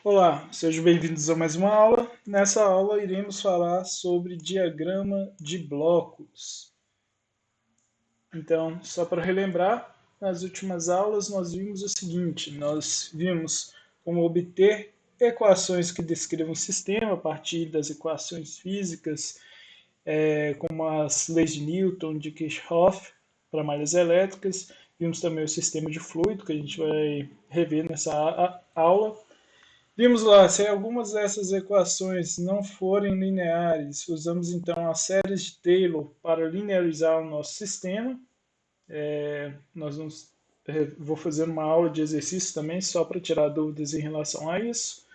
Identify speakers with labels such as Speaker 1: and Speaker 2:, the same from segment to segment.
Speaker 1: Olá, sejam bem-vindos a mais uma aula. Nessa aula iremos falar sobre diagrama de blocos. Então, só para relembrar, nas últimas aulas nós vimos o seguinte: nós vimos como obter equações que descrevam o sistema a partir das equações físicas, como as leis de Newton, de Kirchhoff, para malhas elétricas. Vimos também o sistema de fluido, que a gente vai rever nessa aula. Vimos lá, se algumas dessas equações não forem lineares, usamos então as séries de Taylor para linearizar o nosso sistema. Nós vamos, vou fazer uma aula de exercício também, só para tirar dúvidas em relação a isso.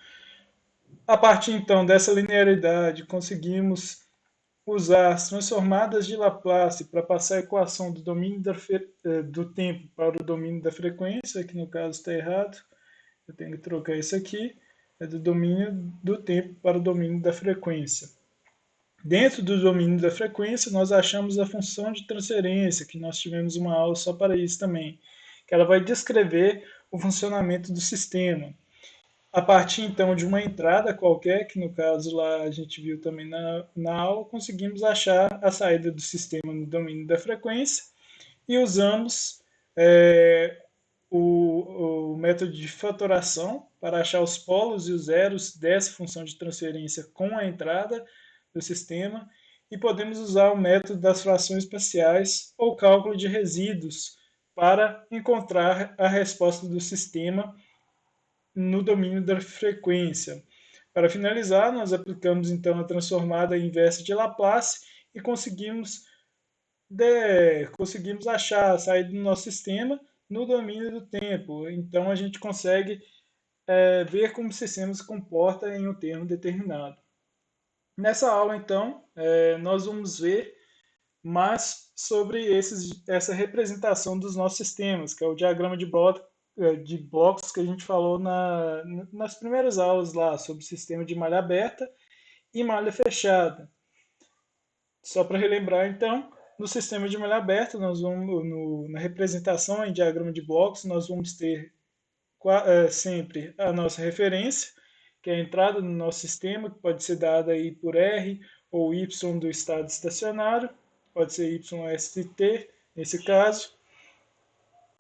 Speaker 1: A partir então dessa linearidade, conseguimos usar as transformadas de Laplace para passar a equação do domínio do tempo para o domínio da frequência, que no caso está errado. Eu tenho que trocar isso aqui, é do domínio do tempo para o domínio da frequência. Dentro do domínio da frequência, nós achamos a função de transferência, que nós tivemos uma aula só para isso também, que ela vai descrever o funcionamento do sistema. A partir então de uma entrada qualquer, que no caso lá a gente viu também na aula, conseguimos achar a saída do sistema no domínio da frequência e usamos o método de fatoração para achar os polos e os zeros dessa função de transferência com a entrada do sistema e podemos usar o método das frações parciais ou cálculo de resíduos para encontrar a resposta do sistema no domínio da frequência. Para finalizar, nós aplicamos então a transformada inversa de Laplace e conseguimos achar a saída do nosso sistema no domínio do tempo. Então a gente consegue ver como o sistema se comporta em um termo determinado. Nessa aula, então, nós vamos ver mais sobre essa representação dos nossos sistemas, que é o diagrama de blocos que a gente falou nas primeiras aulas lá, sobre o sistema de malha aberta e malha fechada. Só para relembrar, então, no sistema de malha aberta, nós vamos, na representação em diagrama de blocos, nós vamos ter sempre a nossa referência, que é a entrada no nosso sistema, que pode ser dada aí por R ou Y do estado estacionário, pode ser YST nesse caso.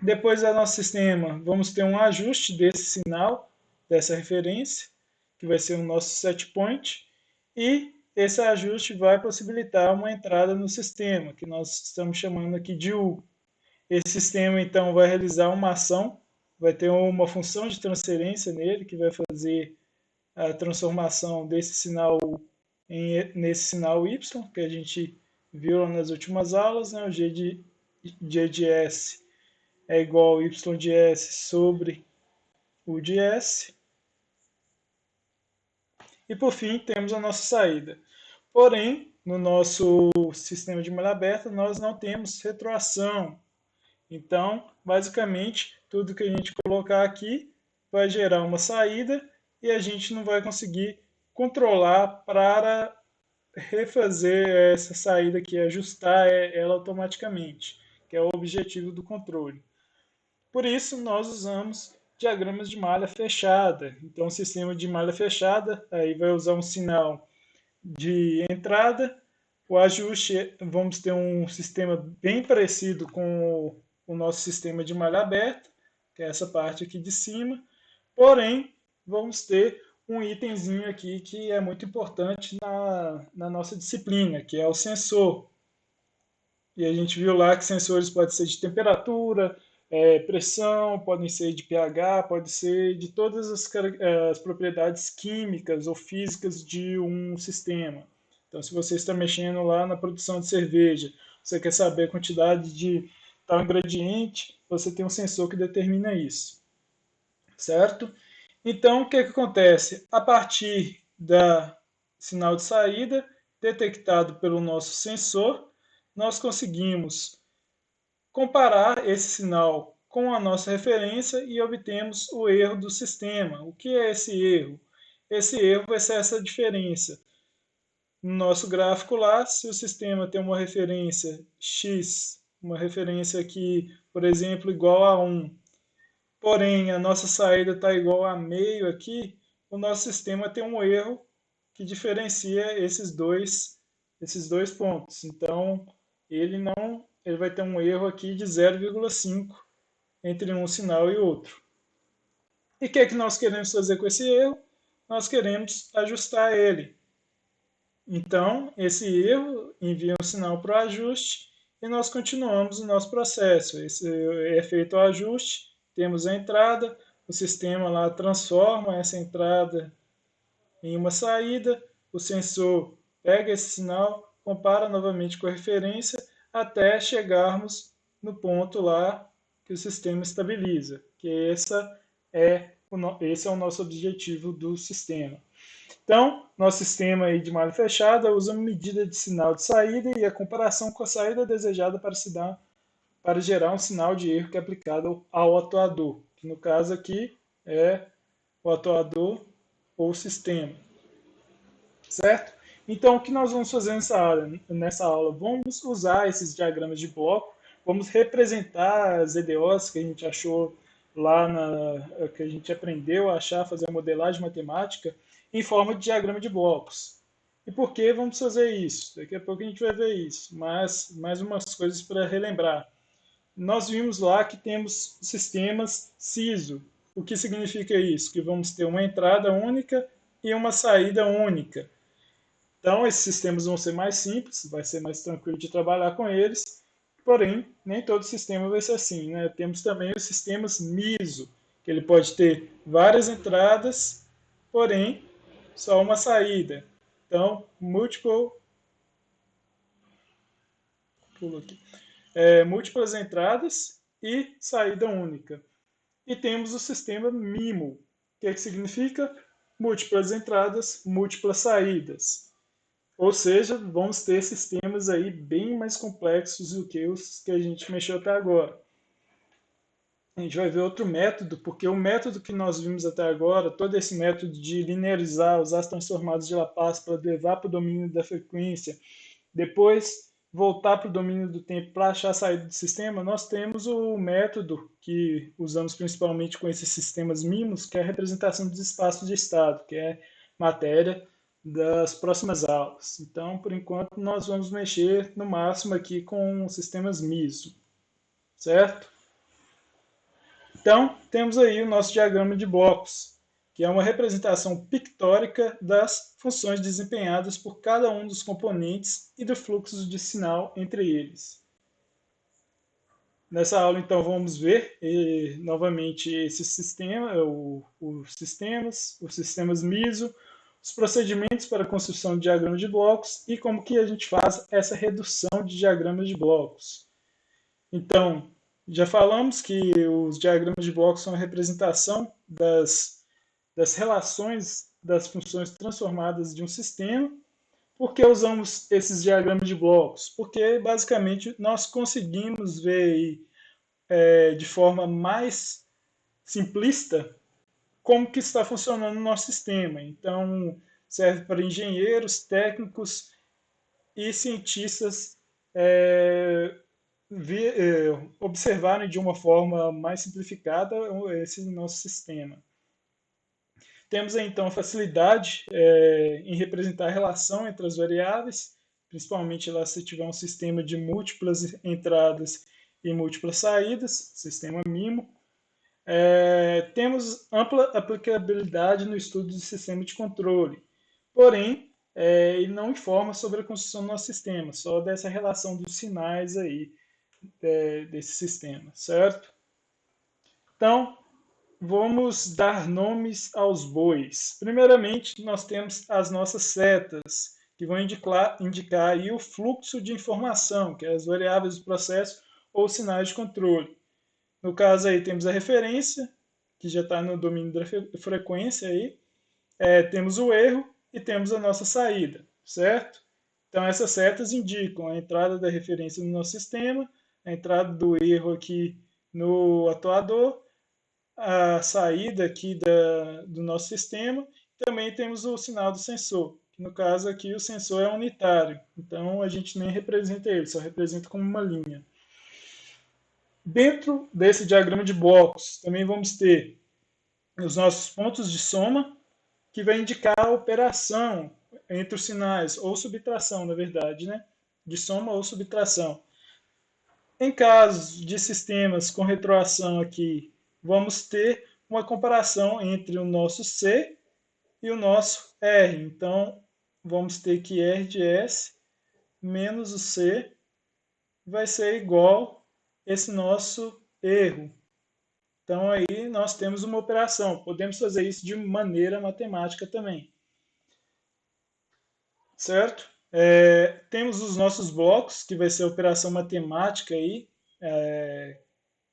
Speaker 1: Depois do nosso sistema, vamos ter um ajuste desse sinal, dessa referência, que vai ser o nosso set point, e esse ajuste vai possibilitar uma entrada no sistema, que nós estamos chamando aqui de U. Esse sistema, então, vai realizar uma ação, vai ter uma função de transferência nele, que vai fazer a transformação desse sinal nesse sinal Y, que a gente viu nas últimas aulas, né? O G de S é igual ao Y de S sobre o de S. E por fim, temos a nossa saída. Porém, no nosso sistema de malha aberta, nós não temos retroação. Então, basicamente, tudo que a gente colocar aqui vai gerar uma saída e a gente não vai conseguir controlar para refazer essa saída aqui, ajustar ela automaticamente, que é o objetivo do controle. Por isso, nós usamos diagramas de malha fechada. Então, o sistema de malha fechada aí vai usar um sinal de entrada. O ajuste, vamos ter um sistema bem parecido com o nosso sistema de malha aberta, que é essa parte aqui de cima. Porém, vamos ter um itemzinho aqui que é muito importante na nossa disciplina, que é o sensor. E a gente viu lá que sensores podem ser de temperatura, pressão, podem ser de pH, pode ser de todas as propriedades químicas ou físicas de um sistema. Então, se você está mexendo lá na produção de cerveja, você quer saber a quantidade de tal ingrediente, você tem um sensor que determina isso, certo? Então, o que, que acontece? A partir da sinal de saída detectado pelo nosso sensor, nós conseguimos comparar esse sinal com a nossa referência e obtemos o erro do sistema. O que é esse erro? Esse erro vai ser essa diferença. No nosso gráfico lá, se o sistema tem uma referência x, uma referência aqui, por exemplo, igual a 1, porém a nossa saída está igual a meio aqui, o nosso sistema tem um erro que diferencia esses dois pontos. Então, ele vai ter um erro aqui de 0,5 entre um sinal e outro. E o que é que nós queremos fazer com esse erro? Nós queremos ajustar ele. Então, esse erro envia um sinal para o ajuste e nós continuamos o nosso processo. Esse é feito o ajuste, temos a entrada, o sistema lá transforma essa entrada em uma saída, o sensor pega esse sinal, compara novamente com a referência, até chegarmos no ponto lá que o sistema estabiliza, que esse é o nosso objetivo do sistema. Então, nosso sistema aí de malha fechada usa uma medida de sinal de saída e a comparação com a saída desejada para gerar um sinal de erro que é aplicado ao atuador, que no caso aqui é o atuador ou sistema, certo? Então, o que nós vamos fazer nessa aula? Vamos usar esses diagramas de bloco, vamos representar as EDOs que a gente achou que a gente aprendeu a achar, fazer a modelagem matemática em forma de diagrama de blocos. E por que vamos fazer isso? Daqui a pouco a gente vai ver isso, mas mais umas coisas para relembrar. Nós vimos lá que temos sistemas CISO. O que significa isso? Que vamos ter uma entrada única e uma saída única. Então, esses sistemas vão ser mais simples, vai ser mais tranquilo de trabalhar com eles, porém, nem todo sistema vai ser assim, né? Temos também os sistemas MISO, que ele pode ter várias entradas, porém, só uma saída. Então, múltiplas entradas e saída única. E temos o sistema MIMO, que significa múltiplas entradas, múltiplas saídas. Ou seja, vamos ter sistemas aí bem mais complexos do que os que a gente mexeu até agora. A gente vai ver outro método, porque o método que nós vimos até agora, todo esse método de linearizar, usar as transformadas de Laplace para levar para o domínio da frequência, depois voltar para o domínio do tempo para achar a saída do sistema, nós temos o método que usamos principalmente com esses sistemas MIMOS, que é a representação dos espaços de estado, que é matéria das próximas aulas. Então, por enquanto, nós vamos mexer no máximo aqui com sistemas MISO, certo? Então, temos aí o nosso diagrama de blocos, que é uma representação pictórica das funções desempenhadas por cada um dos componentes e do fluxo de sinal entre eles. Nessa aula, então, vamos ver novamente esse sistema, os sistemas MISO, os procedimentos para a construção de diagramas de blocos e como que a gente faz essa redução de diagramas de blocos. Então, já falamos que os diagramas de blocos são a representação das relações das funções transformadas de um sistema. Por que usamos esses diagramas de blocos? Porque, basicamente, nós conseguimos ver de forma mais simplista como que está funcionando o nosso sistema. Então, serve para engenheiros, técnicos e cientistas observarem de uma forma mais simplificada esse nosso sistema. Temos então a facilidade em representar a relação entre as variáveis, principalmente lá se tiver um sistema de múltiplas entradas e múltiplas saídas, sistema MIMO. Temos ampla aplicabilidade no estudo de sistema de controle, porém, ele não informa sobre a construção do nosso sistema, só dessa relação dos sinais aí desse sistema, certo? Então, vamos dar nomes aos bois. Primeiramente, nós temos as nossas setas, que vão indicar aí o fluxo de informação, que é as variáveis do processo ou sinais de controle. No caso aí temos a referência, que já está no domínio da frequência aí. Temos o erro e temos a nossa saída, certo? Então essas setas indicam a entrada da referência no nosso sistema, a entrada do erro aqui no atuador, a saída aqui do nosso sistema. Também temos o sinal do sensor, que no caso aqui o sensor é unitário, então a gente nem representa ele, só representa como uma linha. Dentro desse diagrama de blocos, também vamos ter os nossos pontos de soma, que vai indicar a operação entre os sinais, ou subtração, na verdade, né? De soma ou subtração. Em caso de sistemas com retroação aqui, vamos ter uma comparação entre o nosso C e o nosso R. Então, vamos ter que R de S menos o C vai ser igual esse nosso erro. Então, aí nós temos uma operação. Podemos fazer isso de maneira matemática também. Certo? Temos os nossos blocos, que vai ser a operação matemática aí.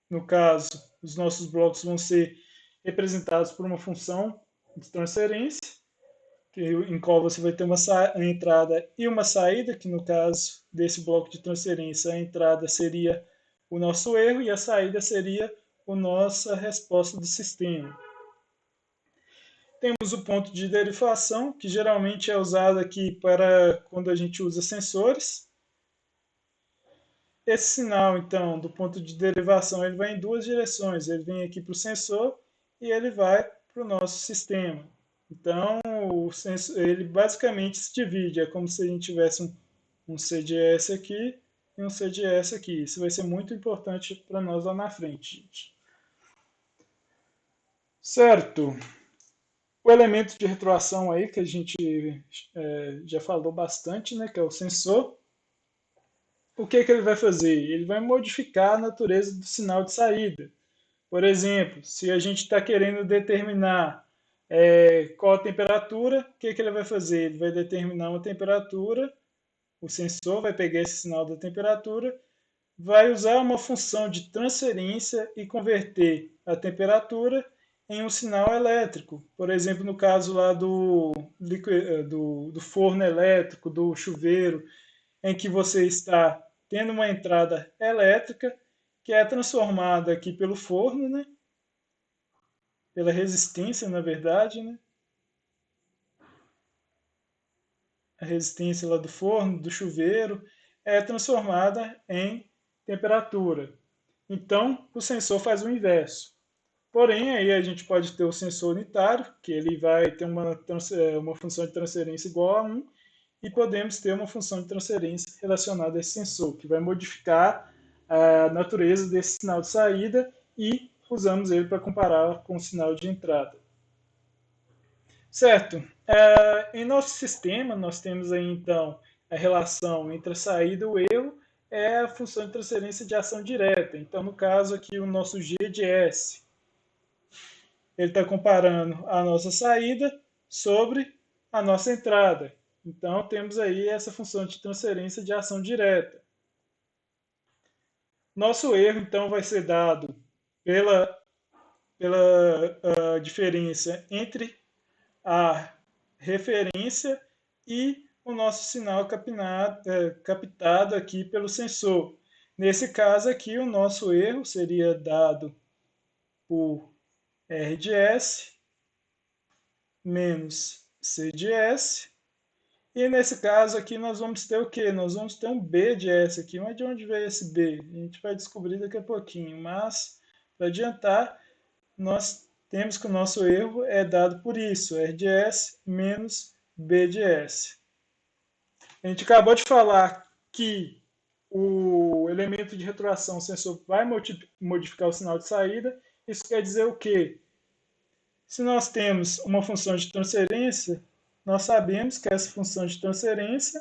Speaker 1: No caso, os nossos blocos vão ser representados por uma função de transferência, em qual você vai ter uma entrada e uma saída, que no caso desse bloco de transferência, a entrada seria o nosso erro e a saída seria a nossa resposta do sistema. Temos o ponto de derivação, que geralmente é usado aqui para quando a gente usa sensores. Esse sinal, então, do ponto de derivação, ele vai em duas direções. Ele vem aqui para o sensor e ele vai para o nosso sistema. Então, ele basicamente se divide. É como se a gente tivesse um CDS aqui e um CDS aqui. Isso vai ser muito importante para nós lá na frente, gente. Certo. O elemento de retroação aí que a gente já falou bastante, né, que é o sensor. O que ele vai fazer? Ele vai modificar a natureza do sinal de saída. Por exemplo, se a gente está querendo determinar qual a temperatura, o que ele vai fazer? Ele vai determinar uma temperatura, o sensor vai pegar esse sinal da temperatura, vai usar uma função de transferência e converter a temperatura em um sinal elétrico. Por exemplo, no caso lá do forno elétrico, do chuveiro, em que você está tendo uma entrada elétrica que é transformada aqui pelo forno, né? Pela resistência, na verdade, né? A resistência lá do forno, do chuveiro, é transformada em temperatura. Então, o sensor faz o inverso. Porém, aí a gente pode ter o sensor unitário, que ele vai ter uma função de transferência igual a 1, e podemos ter uma função de transferência relacionada a esse sensor, que vai modificar a natureza desse sinal de saída e usamos ele para comparar com o sinal de entrada. Certo. Em nosso sistema, nós temos aí então a relação entre a saída e o erro é a função de transferência de ação direta. Então, no caso aqui, o nosso G de S, ele está comparando a nossa saída sobre a nossa entrada. Então, temos aí essa função de transferência de ação direta. Nosso erro, então, vai ser dado pela diferença entre a referência e o nosso sinal captado aqui pelo sensor. Nesse caso aqui, o nosso erro seria dado por R de S menos C de S. E nesse caso aqui nós vamos ter o quê? Nós vamos ter um B de S aqui. Mas de onde veio esse B? A gente vai descobrir daqui a pouquinho. Mas, para adiantar, nós temos que o nosso erro é dado por isso. R de S menos B de S. A gente acabou de falar que o elemento de retroação, o sensor, vai modificar o sinal de saída. Isso quer dizer o quê? Se nós temos uma função de transferência, nós sabemos que essa função de transferência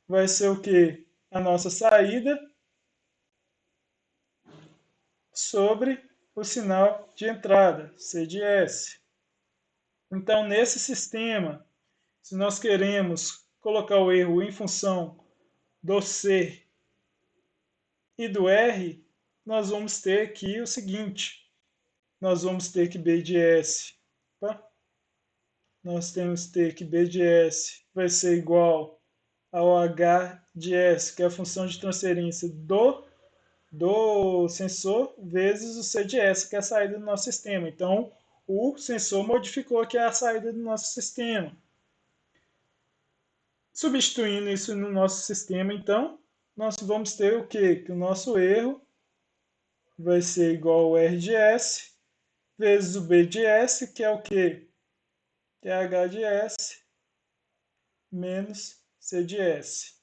Speaker 1: vai ser o que? A nossa saída sobre o sinal de entrada, C de S. Então, nesse sistema, se nós queremos colocar o erro em função do C e do R, nós vamos ter aqui o seguinte, nós vamos ter que B de S, tá? Nós temos que ter que B de S vai ser igual ao H de S, que é a função de transferência do sensor, vezes o C de S, que é a saída do nosso sistema. Então, o sensor modificou aqui a saída do nosso sistema. Substituindo isso no nosso sistema, então, nós vamos ter o quê? Que o nosso erro vai ser igual ao R de S vezes o B de S, que é o quê? TH de S menos C de S.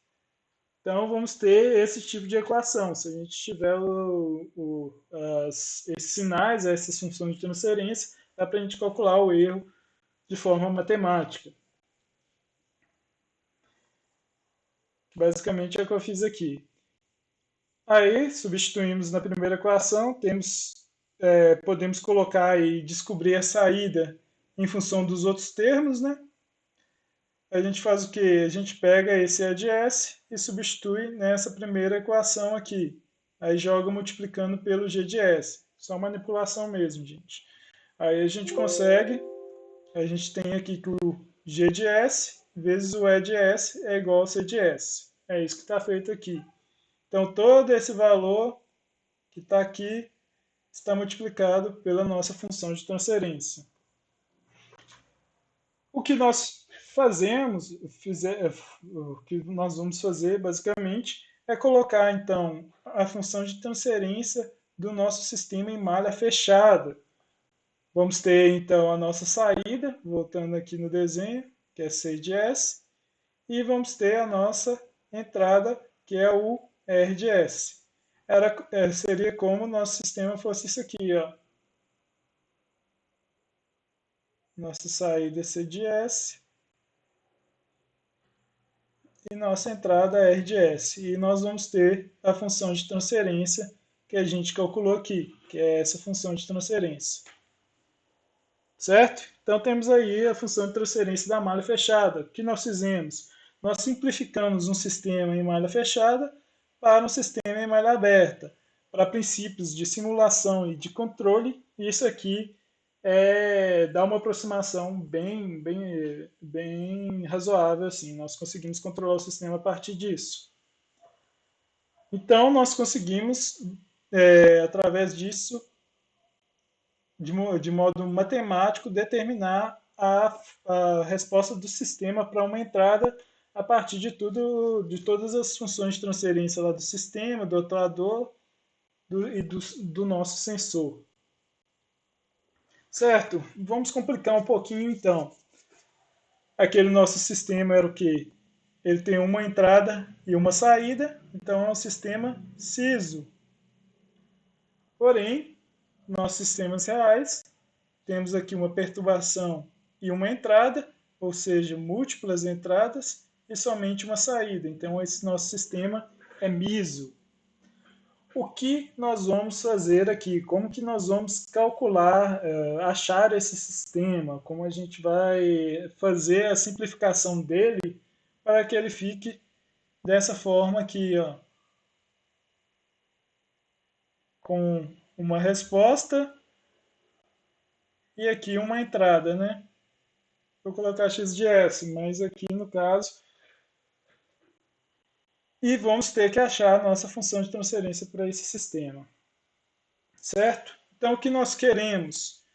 Speaker 1: Então, vamos ter esse tipo de equação. Se a gente tiver esses sinais, essas funções de transferência, dá para a gente calcular o erro de forma matemática. Basicamente é o que eu fiz aqui. Aí, substituímos na primeira equação, podemos colocar e descobrir a saída em função dos outros termos, né? A gente faz o quê? A gente pega esse E de S e substitui nessa primeira equação aqui. Aí joga multiplicando pelo G de S. Só manipulação mesmo, gente. Aí a gente consegue, a gente tem aqui que o G de S vezes o E de S é igual ao C de S. É isso que está feito aqui. Então, todo esse valor que está aqui está multiplicado pela nossa função de transferência. O que nós fazemos, o que nós vamos fazer basicamente é colocar então a função de transferência do nosso sistema em malha fechada. Vamos ter então a nossa saída, voltando aqui no desenho, que é C de S, e vamos ter a nossa entrada, que é o R de S. Seria como o nosso sistema fosse isso aqui, ó. Nossa saída é C de S e nossa entrada é R de S. E nós vamos ter a função de transferência que a gente calculou aqui, que é essa função de transferência. Certo? Então temos aí a função de transferência da malha fechada. O que nós fizemos? Nós simplificamos um sistema em malha fechada para um sistema em malha aberta. Para princípios de simulação e de controle, isso aqui dá uma aproximação bem razoável. Assim. Nós conseguimos controlar o sistema a partir disso. Então, nós conseguimos, através disso, de modo matemático, determinar a resposta do sistema para uma entrada a partir de todas as funções de transferência lá do sistema, do atuador e do nosso sensor. Certo? Vamos complicar um pouquinho então. Aquele nosso sistema era o quê? Ele tem uma entrada e uma saída, então é um sistema CISO. Porém, nossos sistemas reais, temos aqui uma perturbação e uma entrada, ou seja, múltiplas entradas e somente uma saída. Então, esse nosso sistema é MISO. O que nós vamos fazer aqui? Como que nós vamos calcular, achar esse sistema? Como a gente vai fazer a simplificação dele para que ele fique dessa forma aqui, ó, com uma resposta e aqui uma entrada, né? Vou colocar x de s, mas aqui no caso. E vamos ter que achar a nossa função de transferência para esse sistema. Certo? Então, o que nós queremos?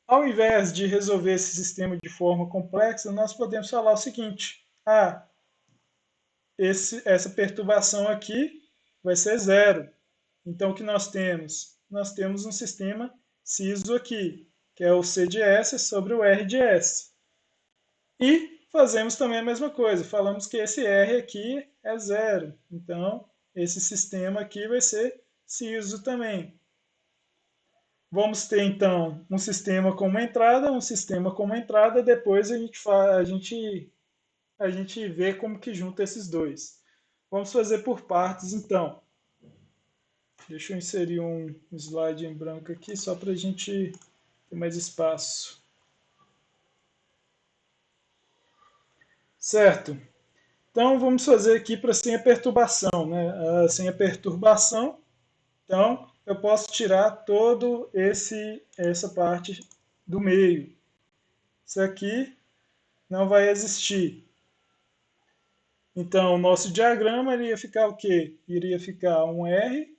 Speaker 1: Ao invés de resolver esse sistema de forma complexa, nós podemos falar o seguinte: essa perturbação aqui vai ser zero. Então, o que nós temos? Nós temos um sistema CISO aqui, que é o C de S sobre o R de S. E fazemos também a mesma coisa, falamos que esse R aqui é zero. Então, esse sistema aqui vai ser CISO também. Vamos ter então um sistema com uma entrada, um sistema com uma entrada, depois a gente vê como que junta esses dois. Vamos fazer por partes então. Deixa eu inserir um slide em branco aqui só para a gente ter mais espaço. Certo. Então vamos fazer aqui para sem a perturbação, né? Sem a perturbação, então eu posso tirar todo essa parte do meio. Isso aqui não vai existir. Então o nosso diagrama iria ficar o quê? Iria ficar um R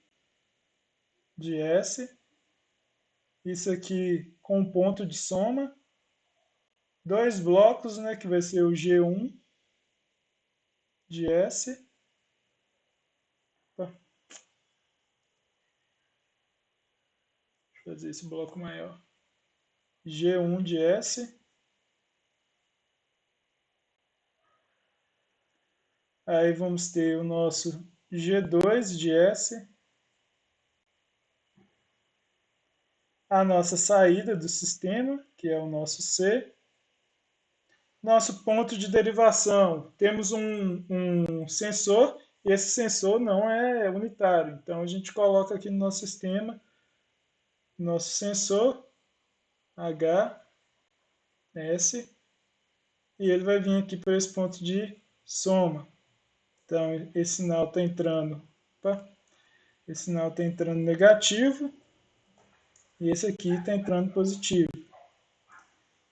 Speaker 1: de S, isso aqui com um ponto de soma, dois blocos, né, que vai ser o G1 de S. Opa, deixa eu fazer esse bloco maior. G1 de S Aí vamos ter o nosso G2 de S, a nossa saída do sistema, que é o nosso C, nosso ponto de derivação. Temos um sensor, e esse sensor não é unitário. Então a gente coloca aqui no nosso sistema, nosso sensor, H, S, e ele vai vir aqui para esse ponto de soma. Então esse sinal está entrando, opa, esse sinal está entrando negativo, e esse aqui está entrando positivo.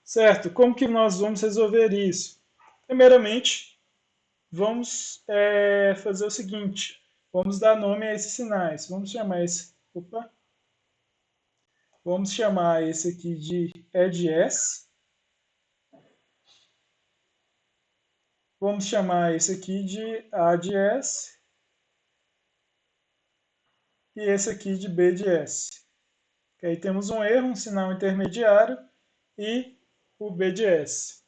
Speaker 1: Certo? Como que nós vamos resolver isso? Primeiramente, vamos fazer o seguinte, vamos dar nome a esses sinais. Vamos chamar esse aqui de EDS, vamos chamar esse aqui de ADS e esse aqui de BDS. Que aí temos um erro, um sinal intermediário e o BDS.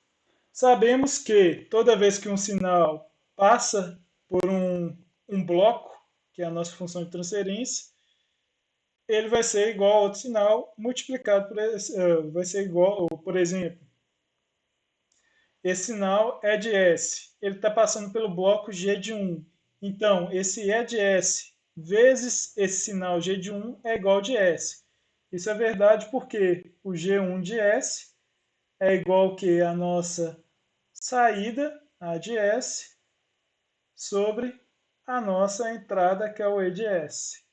Speaker 1: Sabemos que toda vez que um sinal passa por um bloco, que é a nossa função de transferência, ele vai ser igual a outro sinal multiplicado por esse, vai ser igual, por exemplo, esse sinal é de S, ele está passando pelo bloco G de 1. Então, esse E de S vezes esse sinal G de 1 é igual de S. Isso é verdade porque o G1 de S é igual que a nossa saída, A de S, sobre a nossa entrada, que é o E de S.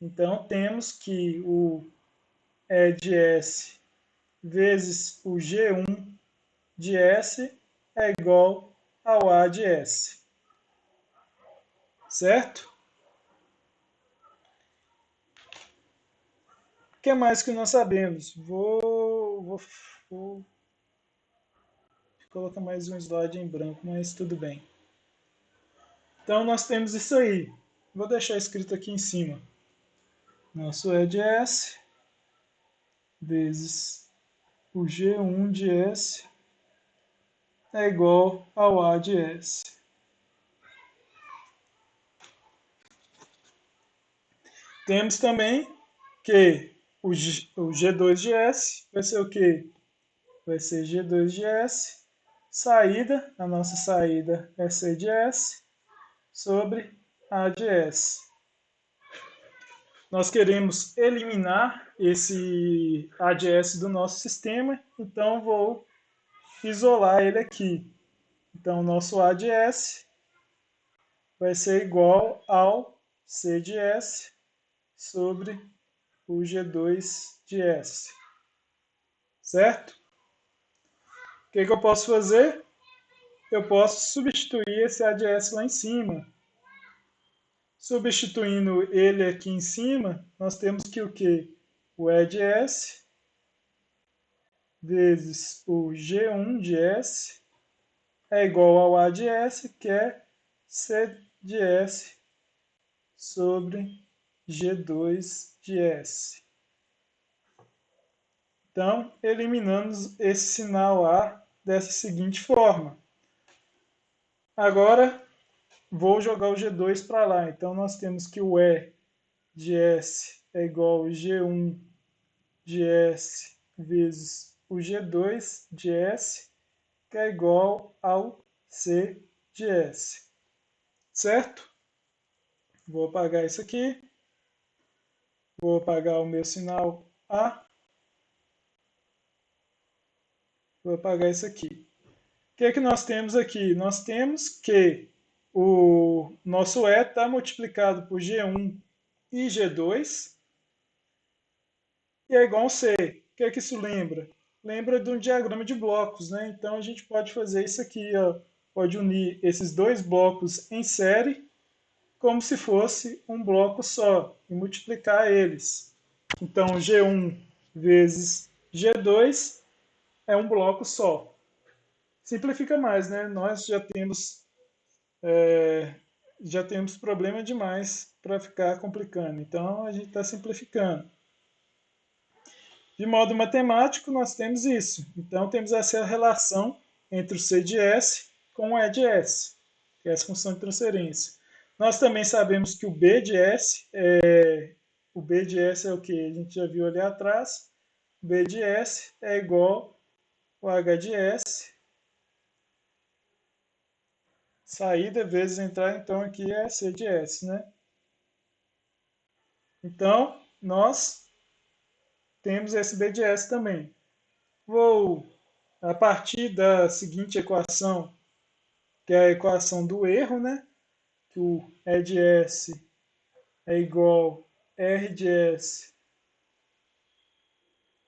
Speaker 1: Então, temos que o E de S vezes o G1 de S é igual ao A de S. Certo? O que mais que nós sabemos? Vou colocar mais um slide em branco, mas tudo bem. Então, nós temos isso aí. Vou deixar escrito aqui em cima. Nosso E de S vezes o G1 de S é igual ao A de S. Temos também que o G2 de S vai ser o quê? Vai ser G2 de S, saída, a nossa saída é C de S, sobre A de S. Nós queremos eliminar esse A de S do nosso sistema, então vou isolar ele aqui. Então, nosso A de S vai ser igual ao C de S sobre o G2 de S. Certo? O que eu posso fazer? Eu posso substituir esse A de S lá em cima. Substituindo ele aqui em cima, nós temos que o quê? O E de S vezes o G1 de S é igual ao A de S, que é C de S sobre G2 de S. Então, eliminamos esse sinal A dessa seguinte forma. Agora, vou jogar o G2 para lá. Então, nós temos que o E de S é igual ao G1 de S vezes o G2 de S, que é igual ao C de S. Certo? Vou apagar isso aqui. Vou apagar o meu sinal A. Vou apagar isso aqui. O que é que nós temos aqui? Nós temos que o nosso E está multiplicado por G1 e G2 e é igual a C. O que é que isso lembra? Lembra de um diagrama de blocos, né? Então a gente pode fazer isso aqui, ó. Pode unir esses dois blocos em série como se fosse um bloco só e multiplicar eles. Então G1 vezes G2 é um bloco só. Simplifica mais, né? Nós já temos problema demais para ficar complicando. Então a gente está simplificando. De modo matemático, nós temos isso. Então temos essa relação entre o C de S com o E de S. que é essa função de transferência. Nós também sabemos que o B de S é o que a gente já viu ali atrás. O B de S é igual ao H de S, saída vezes entrada, então aqui é C de S, né? Então, nós temos esse B de S também. Vou, a partir da seguinte equação, que é a equação do erro, né? Que o E de S é igual a R de S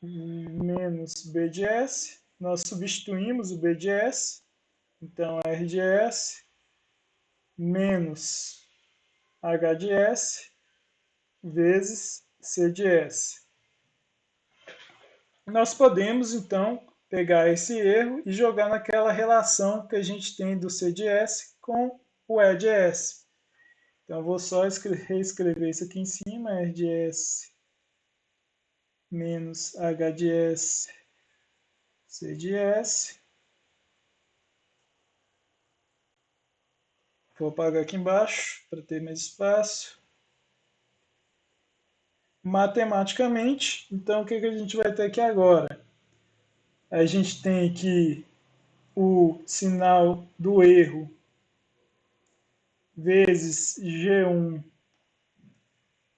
Speaker 1: menos B de S. Nós substituímos o B de S, então R de S menos H de S vezes C de S. Nós podemos, então, pegar esse erro e jogar naquela relação que a gente tem do C de S com o E de S. Então, eu vou só reescrever isso aqui em cima, R de S menos H de S, C de S. Vou apagar aqui embaixo para ter mais espaço. Matematicamente, então, o que a gente vai ter aqui agora? A gente tem aqui o sinal do erro vezes G1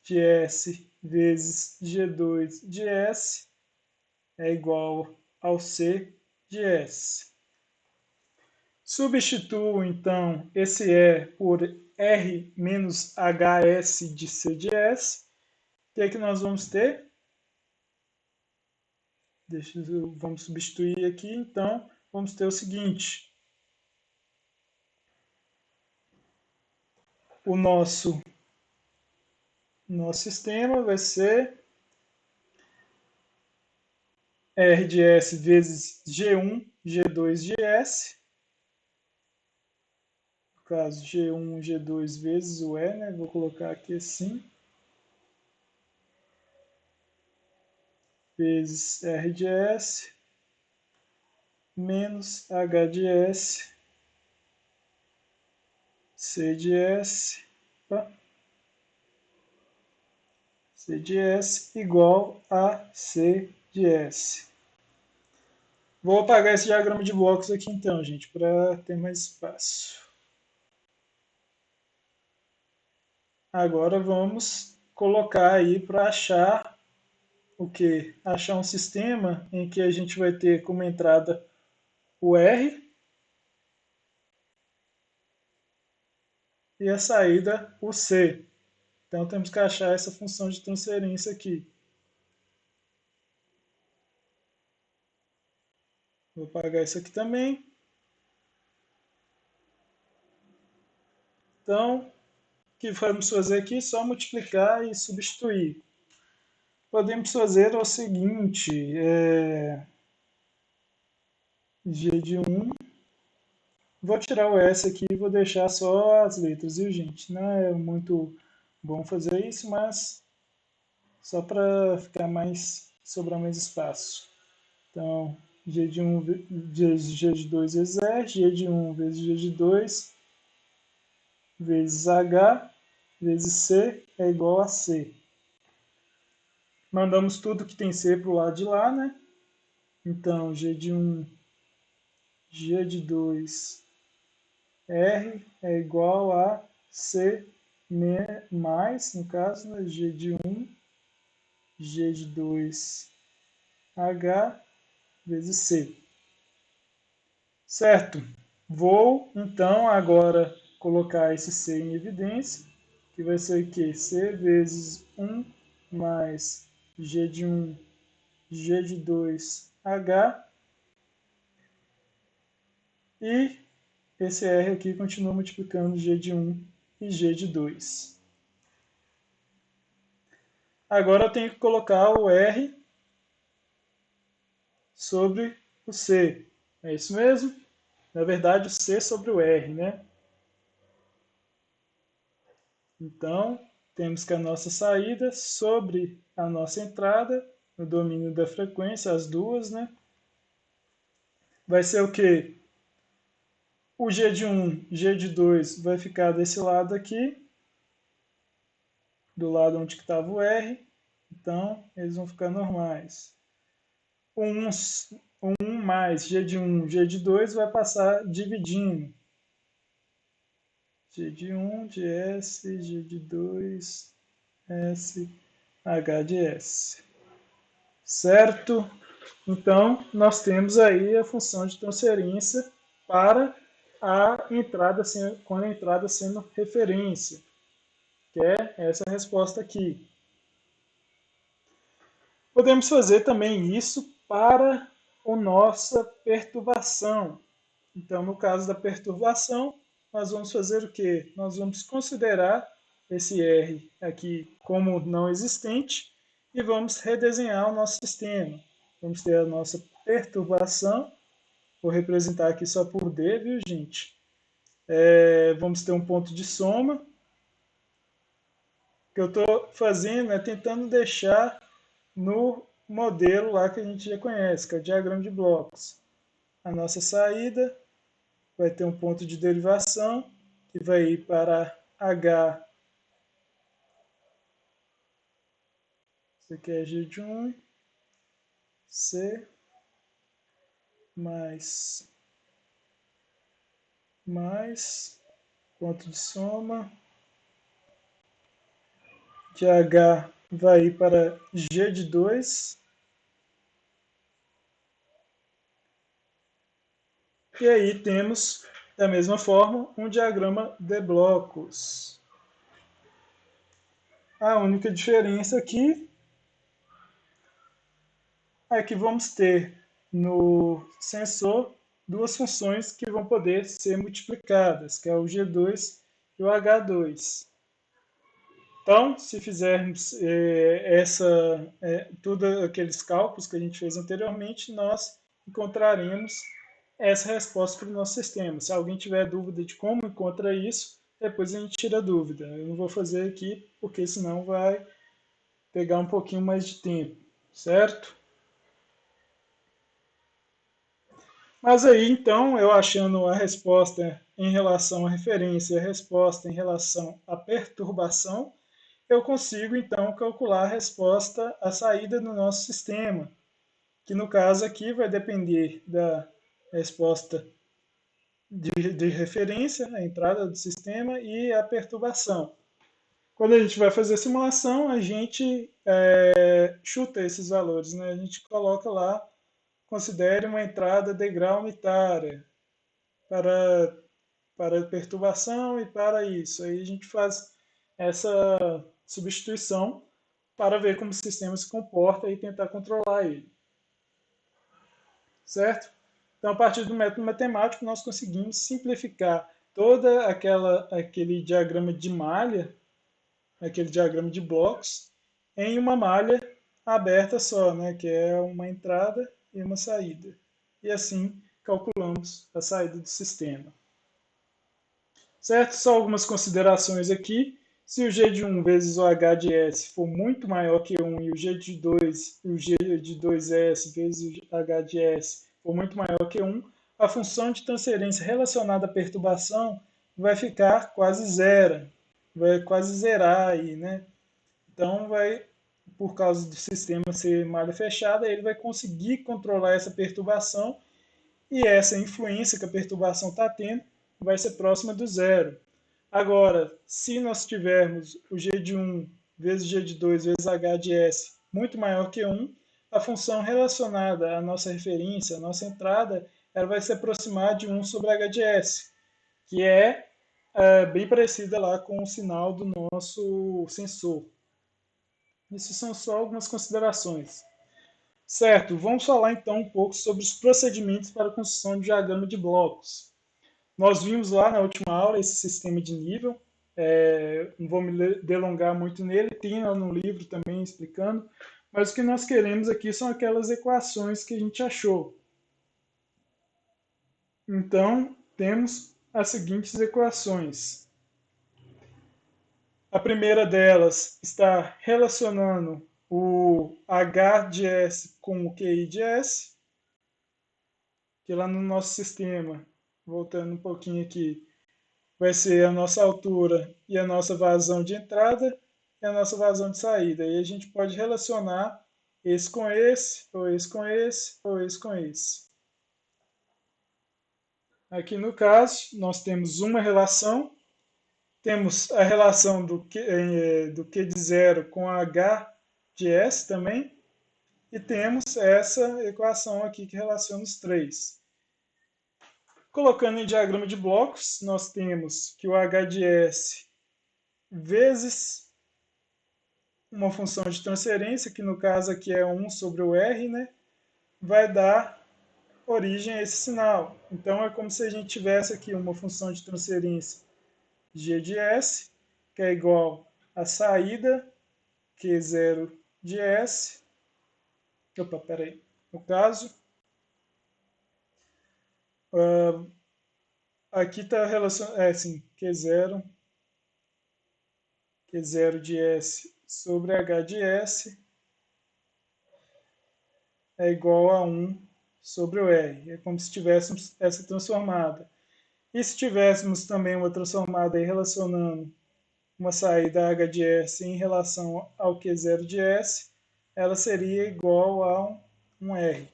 Speaker 1: de S vezes G2 de S é igual ao C de S. Substituo, então, esse E por R menos HS de C de S. O que é que nós vamos ter? Vamos substituir aqui, então, vamos ter o seguinte. O nosso sistema vai ser R de S vezes G1, G2 de S. No caso, G1, G2 vezes o E, né? Vou colocar aqui assim. Vezes R de S menos H de S, C de S, C de S igual a C de S. Vou apagar esse diagrama de blocos aqui então, gente, para ter mais espaço. Agora vamos colocar aí para achar o que? Achar um sistema em que a gente vai ter como entrada o R e a saída o C. Então temos que achar essa função de transferência aqui. Vou apagar isso aqui também. Então, o que vamos fazer aqui? Só multiplicar e substituir. Podemos fazer o seguinte, g de 1, vou tirar o S aqui e vou deixar só as letras, viu gente? Não é muito bom fazer isso, mas só para ficar sobrar mais espaço. Então, g de 1 g de 2 vezes R, g de 1 vezes g de 2 vezes H vezes C é igual a C. Mandamos tudo que tem C para o lado de lá, né? Então, G de 1, G de 2, R é igual a C mais, no caso, né? G de 1, G de 2, H vezes C. Certo? Vou, então, agora colocar esse C em evidência, que vai ser o quê? C vezes 1 mais G de 1, G de 2, H. E esse R aqui continua multiplicando G de 1 e G de 2. Agora eu tenho que colocar o R sobre o C. É isso mesmo? Na verdade, o C sobre o R, né? Então, temos que a nossa saída sobre a nossa entrada, no domínio da frequência, as duas, né? Vai ser o quê? O G de 1, G de 2 vai ficar desse lado aqui, do lado onde estava o R, então eles vão ficar normais. O 1 mais G de 1, G de 2 vai passar dividindo. G de 1, de S, G de 2, S, H de S. Certo? Então, nós temos aí a função de transferência para a entrada, quando a entrada sendo referência, que é essa resposta aqui. Podemos fazer também isso para a nossa perturbação. Então, no caso da perturbação, nós vamos fazer o quê? Nós vamos considerar esse R aqui como não existente e vamos redesenhar o nosso sistema. Vamos ter a nossa perturbação, vou representar aqui só por D, viu, gente? Vamos ter um ponto de soma. O que eu estou fazendo é tentando deixar no modelo lá que a gente já conhece, que é o diagrama de blocos. A nossa saída vai ter um ponto de derivação que vai ir para H, isso aqui é G de 1, C, mais, ponto de soma, de H vai ir para G de 2, e aí temos, da mesma forma, um diagrama de blocos. A única diferença aqui é que vamos ter no sensor duas funções que vão poder ser multiplicadas, que é o G2 e o H2. Então, se fizermos todos aqueles cálculos que a gente fez anteriormente, nós encontraremos essa resposta para o nosso sistema. Se alguém tiver dúvida de como encontra isso, depois a gente tira a dúvida. Eu não vou fazer aqui, porque senão vai pegar um pouquinho mais de tempo, certo? Mas aí, então, eu achando a resposta em relação à referência e a resposta em relação à perturbação, eu consigo, então, calcular a resposta à saída do nosso sistema, que no caso aqui vai depender da resposta de referência, a entrada do sistema e a perturbação. Quando a gente vai fazer a simulação, a gente chuta esses valores, né? A gente coloca lá, considere uma entrada de grau unitária para, para perturbação e para isso. Aí a gente faz essa substituição para ver como o sistema se comporta e tentar controlar ele. Certo? Então, a partir do método matemático, nós conseguimos simplificar toda aquele diagrama de malha, aquele diagrama de blocos, em uma malha aberta só, né, que é uma entrada e uma saída. E assim calculamos a saída do sistema. Certo? Só algumas considerações aqui. Se o G de 1 vezes o H de S for muito maior que 1 e o G de 2 e o G de 2S vezes o H de S for muito maior que 1, a função de transferência relacionada à perturbação vai ficar quase zero. Vai quase zerar aí, né? Então, por causa do sistema ser malha fechada, ele vai conseguir controlar essa perturbação e essa influência que a perturbação está tendo vai ser próxima do zero. Agora, se nós tivermos o G de 1 vezes G de 2 vezes H de S muito maior que 1, a função relacionada à nossa referência, à nossa entrada, ela vai se aproximar de 1 sobre H de S, que é bem parecida lá com o sinal do nosso sensor. Isso são só algumas considerações. Certo, vamos falar então um pouco sobre os procedimentos para a construção de diagrama de blocos. Nós vimos lá na última aula esse sistema de nível, não vou me delongar muito nele, tem lá no livro também explicando, mas o que nós queremos aqui são aquelas equações que a gente achou. Então, temos as seguintes equações. A primeira delas está relacionando o H de S com o QI de S, que lá no nosso sistema voltando um pouquinho aqui, vai ser a nossa altura e a nossa vazão de entrada e a nossa vazão de saída. E a gente pode relacionar esse com esse, ou esse com esse, ou esse com esse. Aqui no caso, nós temos uma relação, temos a relação do Q de zero com a H de S também, e temos essa equação aqui que relaciona os três. Colocando em diagrama de blocos, nós temos que o H de S vezes uma função de transferência, que no caso aqui é 1 sobre o R, né, vai dar origem a esse sinal. Então é como se a gente tivesse aqui uma função de transferência G de S, que é igual a saída Q0 de S. Opa, peraí. No caso, aqui está relacionado, assim, Q0 de S sobre H de S é igual a 1 sobre o R. É como se tivéssemos essa transformada. E se tivéssemos também uma transformada aí relacionando uma saída H de S em relação ao Q0 de S, ela seria igual a um R.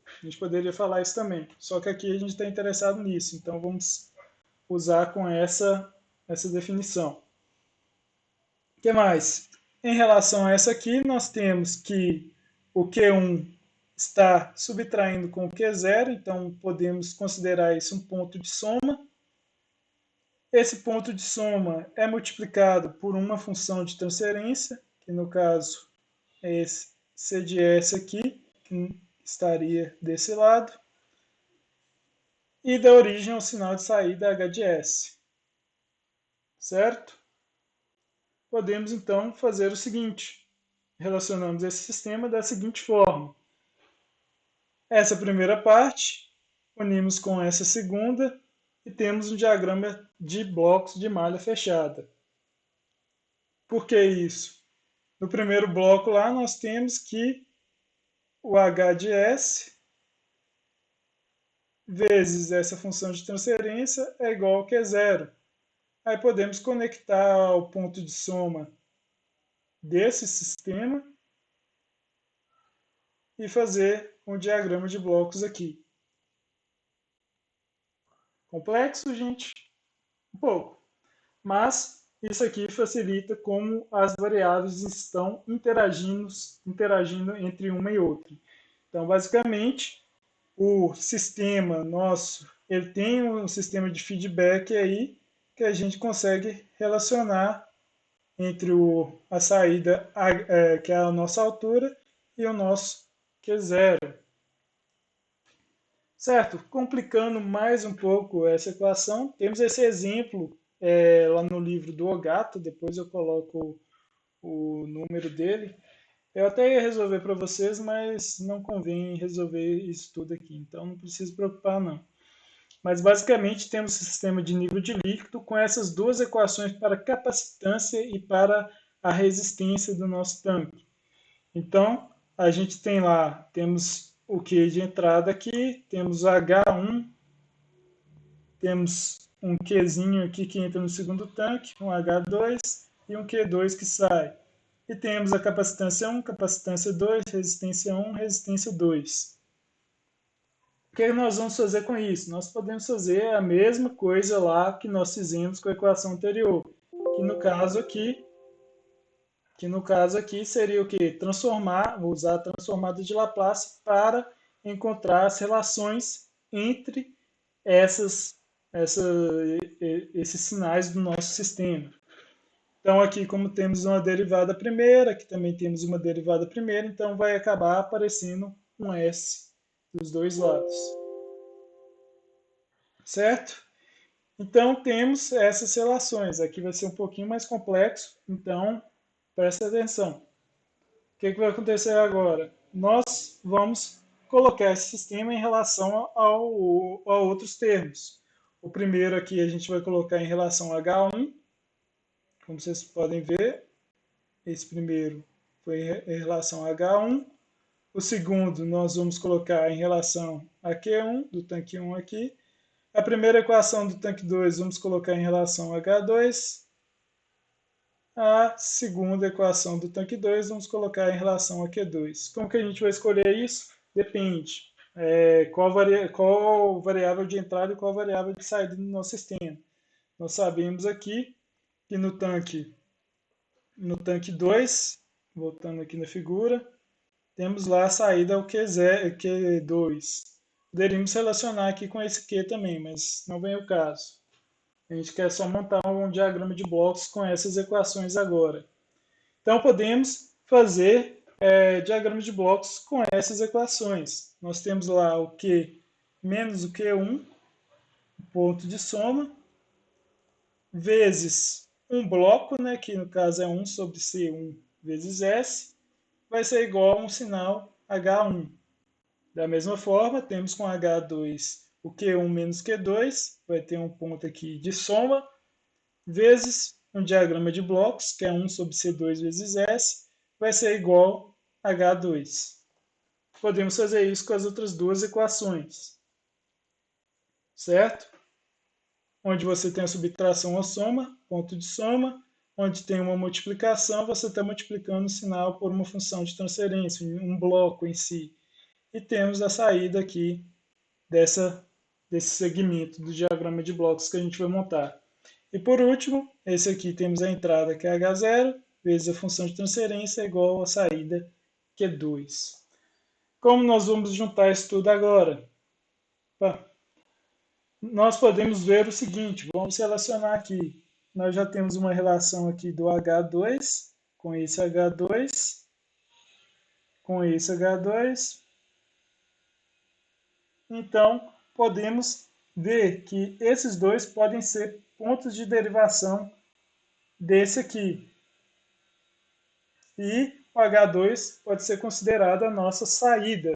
Speaker 1: A gente poderia falar isso também, só que aqui a gente está interessado nisso, então vamos usar com essa definição. O que mais? Em relação a essa aqui, nós temos que o Q1 está subtraindo com o Q0, então podemos considerar isso um ponto de soma. Esse ponto de soma é multiplicado por uma função de transferência, que no caso é esse C de S aqui, que estaria desse lado, e dá origem ao sinal de saída H de S. Certo? Podemos então fazer o seguinte: relacionamos esse sistema da seguinte forma. Essa primeira parte, unimos com essa segunda e temos um diagrama de blocos de malha fechada. Por que isso? No primeiro bloco lá nós temos que o H de S vezes essa função de transferência é igual ao Q0. Aí podemos conectar ao ponto de soma desse sistema e fazer um diagrama de blocos aqui. Complexo, gente? Um pouco. Mas isso aqui facilita como as variáveis estão interagindo entre uma e outra. Então, basicamente, o sistema nosso, ele tem um sistema de feedback aí que a gente consegue relacionar entre a saída, que é a nossa altura, e o nosso Q0. Certo? Complicando mais um pouco essa equação, temos esse exemplo lá no livro do Ogato, depois eu coloco o número dele. Eu até ia resolver para vocês, mas não convém resolver isso tudo aqui, então não precisa se preocupar não. Mas basicamente temos um sistema de nível de líquido com essas duas equações para capacitância e para a resistência do nosso tanque. Então, a gente tem lá, temos o Q de entrada aqui, temos H1, temos um Qzinho aqui que entra no segundo tanque, um H2 e um Q2 que sai. E temos a capacitância 1, capacitância 2, resistência 1, resistência 2. O que nós vamos fazer com isso? Nós podemos fazer a mesma coisa lá que nós fizemos com a equação anterior, que no caso aqui seria o que? Transformar, vou usar a transformada de Laplace para encontrar as relações entre essa, esses sinais do nosso sistema. Então, aqui, como temos uma derivada primeira, aqui também temos uma derivada primeira, então vai acabar aparecendo um S dos dois lados. Certo? Então, temos essas relações. Aqui vai ser um pouquinho mais complexo, então presta atenção. O que vai acontecer agora? Nós vamos colocar esse sistema em relação a outros termos. O primeiro aqui a gente vai colocar em relação a H1, como vocês podem ver, esse primeiro foi em relação a H1. O segundo nós vamos colocar em relação a Q1, do tanque 1 aqui. A primeira equação do tanque 2 vamos colocar em relação a H2. A segunda equação do tanque 2 vamos colocar em relação a Q2. Como que a gente vai escolher isso? Depende. Qual variável de entrada e qual variável de saída do nosso sistema. Nós sabemos aqui que no tanque 2, voltando aqui na figura, temos lá a saída ao Q2. Poderíamos relacionar aqui com esse Q também, mas não vem o caso. A gente quer só montar um diagrama de blocos com essas equações agora. Então, podemos fazer diagrama de blocos com essas equações. Nós temos lá o Q menos o Q1, ponto de soma, vezes um bloco, né, que no caso é 1 sobre C1 vezes S, vai ser igual a um sinal H1. Da mesma forma, temos com H2 o Q1 menos Q2, vai ter um ponto aqui de soma, vezes um diagrama de blocos, que é 1 sobre C2 vezes S, vai ser igual a H2. Podemos fazer isso com as outras duas equações, certo? Onde você tem a subtração ou soma, ponto de soma, onde tem uma multiplicação, você está multiplicando o sinal por uma função de transferência, um bloco em si. E temos a saída aqui desse segmento do diagrama de blocos que a gente vai montar. E por último, esse aqui temos a entrada que é H0, vezes a função de transferência é igual à saída Q2. Como nós vamos juntar isso tudo agora? Nós podemos ver o seguinte, vamos relacionar aqui. Nós já temos uma relação aqui do H2 com esse H2, com esse H2. Então, podemos ver que esses dois podem ser pontos de derivação desse aqui. E o H2 pode ser considerado a nossa saída,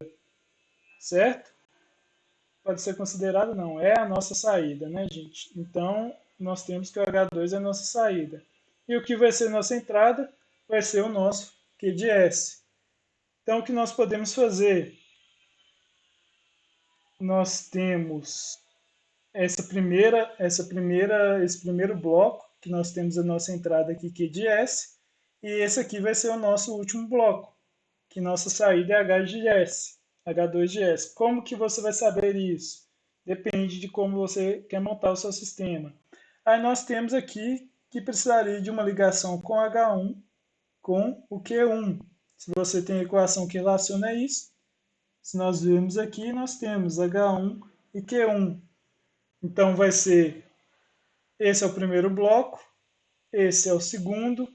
Speaker 1: certo? Pode ser considerado, não, é a nossa saída, né, gente? Então, nós temos que o H2 é a nossa saída. E o que vai ser nossa entrada vai ser o nosso Q de S. Então, o que nós podemos fazer? Nós temos esse primeiro bloco, que nós temos a nossa entrada aqui, Q de S, e esse aqui vai ser o nosso último bloco, que nossa saída é H de S, H2 de S. Como que você vai saber isso? Depende de como você quer montar o seu sistema. Aí nós temos aqui que precisaria de uma ligação com H1 com o Q1. Se você tem a equação que relaciona isso, se nós virmos aqui, nós temos H1 e Q1. Então vai ser, esse é o primeiro bloco, esse é o segundo,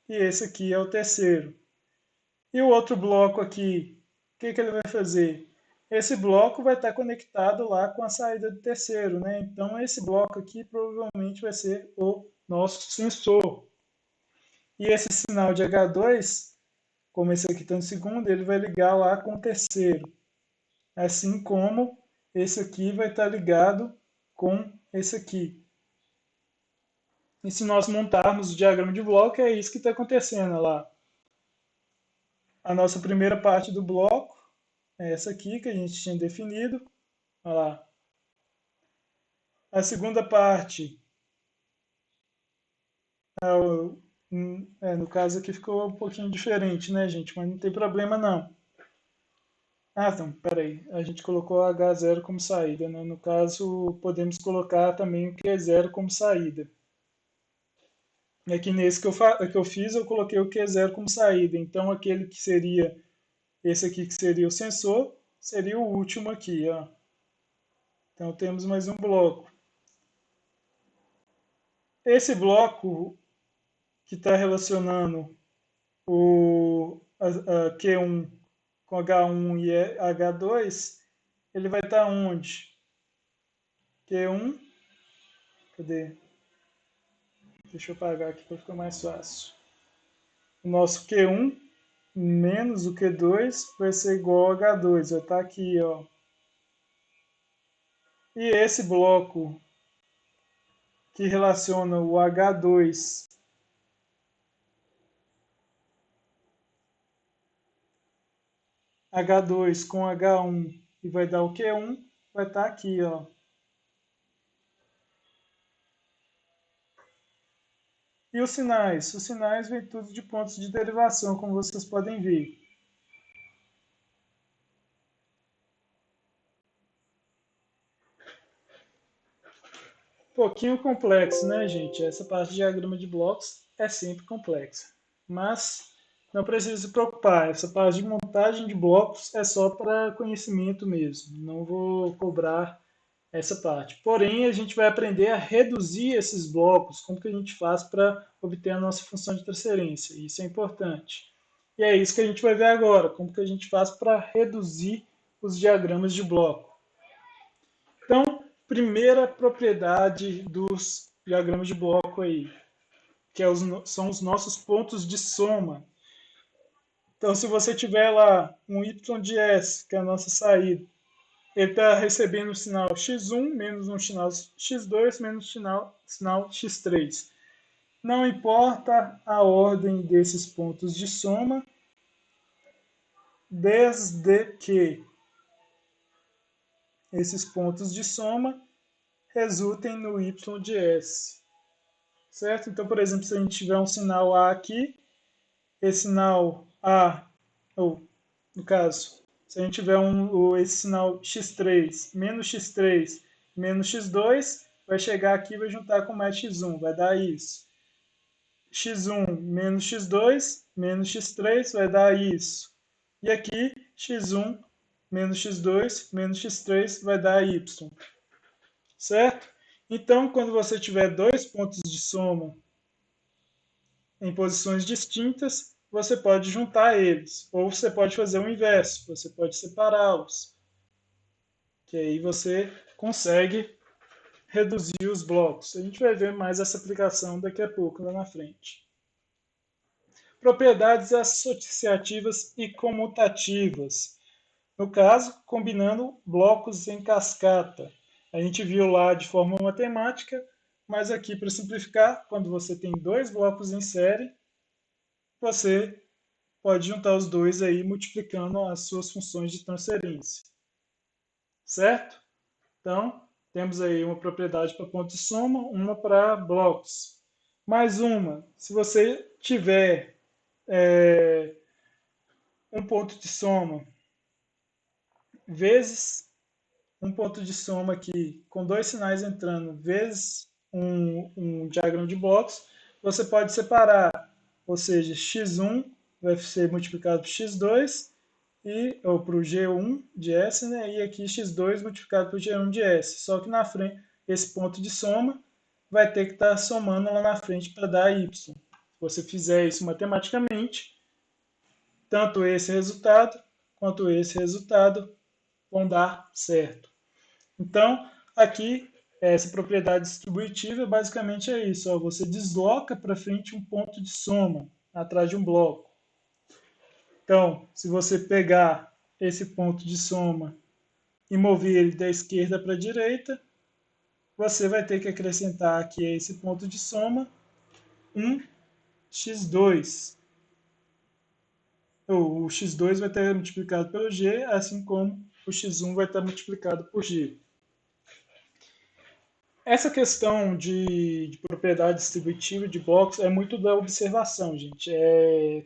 Speaker 1: e esse aqui é o terceiro. E o outro bloco aqui, o que ele vai fazer? Esse bloco vai estar conectado lá com a saída do terceiro, né? Então esse bloco aqui provavelmente vai ser o nosso sensor. E esse sinal de H2, como esse aqui está no segundo, ele vai ligar lá com o terceiro. Assim como esse aqui vai estar ligado com esse aqui. E se nós montarmos o diagrama de bloco, é isso que está acontecendo lá. A nossa primeira parte do bloco é essa aqui que a gente tinha definido. Olha lá. A segunda parte, no caso aqui ficou um pouquinho diferente, né, gente? Mas não tem problema não. Ah, então, peraí. A gente colocou H0 como saída, né? No caso, podemos colocar também o Q0 como saída. Aqui nesse que eu fiz, eu coloquei o Q0 como saída. Então, aquele que seria, esse aqui que seria o sensor, seria o último aqui, ó. Então, temos mais um bloco. Esse bloco que está relacionando a Q1 com H1 e H2, ele vai estar onde? Q1, cadê? Deixa eu apagar aqui para ficar mais fácil. O nosso Q1 menos o Q2 vai ser igual a H2, vai estar aqui, ó. E esse bloco que relaciona o H2 com H1 e vai dar o Q1, vai estar aqui, ó. E os sinais? Os sinais vêm tudo de pontos de derivação, como vocês podem ver. Pouquinho complexo, né, gente? Essa parte de diagrama de blocos é sempre complexa. Mas não precisa se preocupar. Essa parte de montagem de blocos é só para conhecimento mesmo. Não vou cobrar essa parte. Porém, a gente vai aprender a reduzir esses blocos, como que a gente faz para obter a nossa função de transferência. Isso é importante. E é isso que a gente vai ver agora, como que a gente faz para reduzir os diagramas de bloco. Então, primeira propriedade dos diagramas de bloco aí, que são os nossos pontos de soma. Então, se você tiver lá um y de s, que é a nossa saída, ele está recebendo o sinal x1 menos um sinal x2 menos sinal x3. Não importa a ordem desses pontos de soma, desde que esses pontos de soma resultem no y de s. Certo? Então, por exemplo, se a gente tiver um sinal A aqui, esse sinal A, ou no caso, se a gente tiver esse sinal x3 menos x2, vai chegar aqui e vai juntar com mais x1, vai dar isso. x1 menos x2 menos x3 vai dar isso. E aqui, x1 menos x2 menos x3 vai dar y. Certo? Então, quando você tiver dois pontos de soma em posições distintas, você pode juntar eles. Ou você pode fazer o inverso, você pode separá-los. Que aí você consegue reduzir os blocos. A gente vai ver mais essa aplicação daqui a pouco, lá na frente. Propriedades associativas e comutativas. No caso, combinando blocos em cascata. A gente viu lá de forma matemática, mas aqui, para simplificar, quando você tem dois blocos em série, você pode juntar os dois aí multiplicando as suas funções de transferência. Certo? Então, temos aí uma propriedade para ponto de soma, uma para blocos. Mais uma, se você tiver um ponto de soma vezes um ponto de soma aqui com dois sinais entrando vezes um diagrama de blocos, você pode separar, ou seja, x1 vai ser multiplicado por x2 ou para o G1 de S, né? E aqui x2 multiplicado por G1 de S. Só que na frente, esse ponto de soma vai ter que estar somando lá na frente para dar Y. Se você fizer isso matematicamente, tanto esse resultado quanto esse resultado vão dar certo. Então, aqui, essa propriedade distributiva basicamente é isso. Ó, você desloca para frente um ponto de soma atrás de um bloco. Então, se você pegar esse ponto de soma e mover ele da esquerda para a direita, você vai ter que acrescentar aqui a esse ponto de soma um x2. O x2 vai estar multiplicado pelo g, assim como o x1 vai estar multiplicado por g. Essa questão de propriedade distributiva de blocos é muito da observação, gente.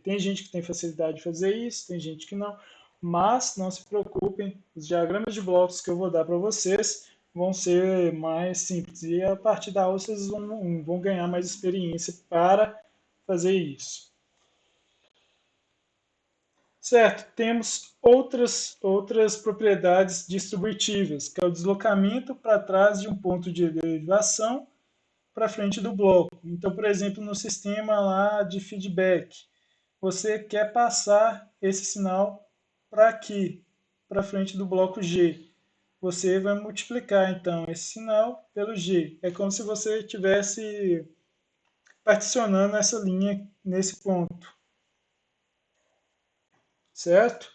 Speaker 1: Tem gente que tem facilidade de fazer isso, tem gente que não. Mas não se preocupem, os diagramas de blocos que eu vou dar para vocês vão ser mais simples. E a partir da aula vocês vão ganhar mais experiência para fazer isso. Certo, temos outras propriedades distributivas, que é o deslocamento para trás de um ponto de derivação para frente do bloco. Então, por exemplo, no sistema lá de feedback, você quer passar esse sinal para aqui, para frente do bloco G. Você vai multiplicar, então, esse sinal pelo G. É como se você estivesse particionando essa linha nesse ponto. Certo?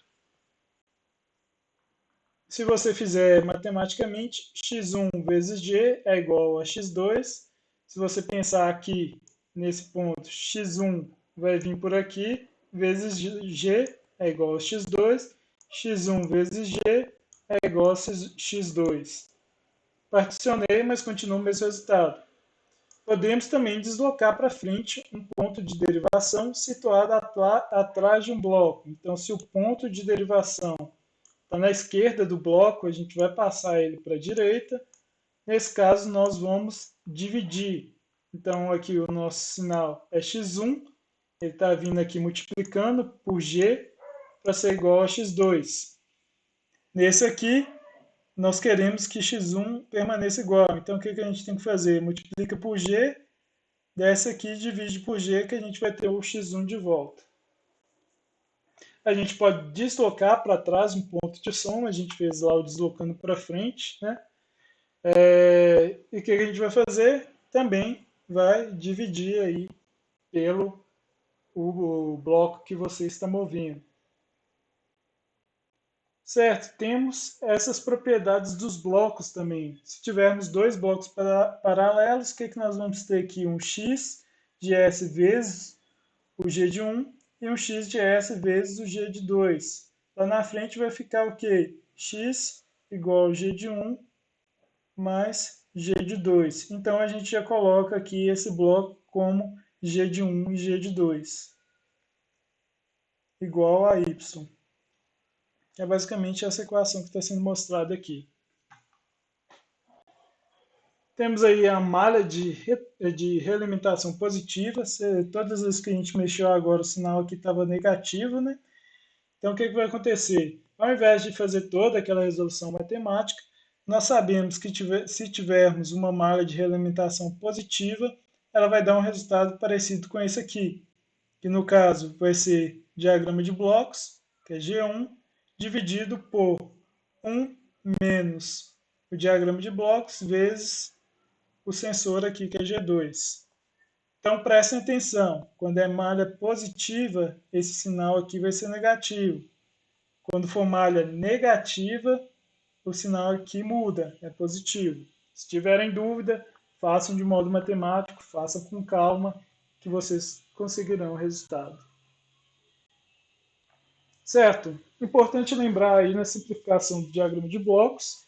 Speaker 1: Se você fizer matematicamente, x1 vezes g é igual a x2. Se você pensar aqui nesse ponto, x1 vai vir por aqui, vezes g é igual a x2. x1 vezes g é igual a x2. Particionei, mas continua o mesmo resultado. Podemos também deslocar para frente um ponto de derivação situado atrás de um bloco. Então, se o ponto de derivação está na esquerda do bloco, a gente vai passar ele para a direita. Nesse caso, nós vamos dividir. Então, aqui o nosso sinal é x1, ele está vindo aqui multiplicando por g para ser igual a x2. Nesse aqui, nós queremos que x1 permaneça igual. Então, o que a gente tem que fazer? Multiplica por g, desce aqui e divide por g, que a gente vai ter o x1 de volta. A gente pode deslocar para trás um ponto de soma, a gente fez lá o deslocando para frente, né? E o que a gente vai fazer? Também vai dividir aí pelo o bloco que você está movendo. Certo, temos essas propriedades dos blocos também. Se tivermos dois blocos paralelos, o que nós vamos ter aqui? Um x de S vezes o g de 1 e um x de S vezes o g de 2. Lá na frente vai ficar o quê? X igual ao g de 1 mais g de 2. Então a gente já coloca aqui esse bloco como g de 1 e g de 2 igual a y. É basicamente essa equação que está sendo mostrada aqui. Temos aí a malha de realimentação positiva. Todas as vezes que a gente mexeu agora, o sinal aqui estava negativo, né? Então, o que vai acontecer? Ao invés de fazer toda aquela resolução matemática, nós sabemos que se tivermos uma malha de realimentação positiva, ela vai dar um resultado parecido com esse aqui, que no caso vai ser diagrama de blocos, que é G1, dividido por 1 menos o diagrama de blocos vezes o sensor aqui, que é G2. Então prestem atenção, quando é malha positiva, esse sinal aqui vai ser negativo. Quando for malha negativa, o sinal aqui muda, é positivo. Se tiverem dúvida, façam de modo matemático, façam com calma, que vocês conseguirão o resultado. Certo? Importante lembrar aí na simplificação do diagrama de blocos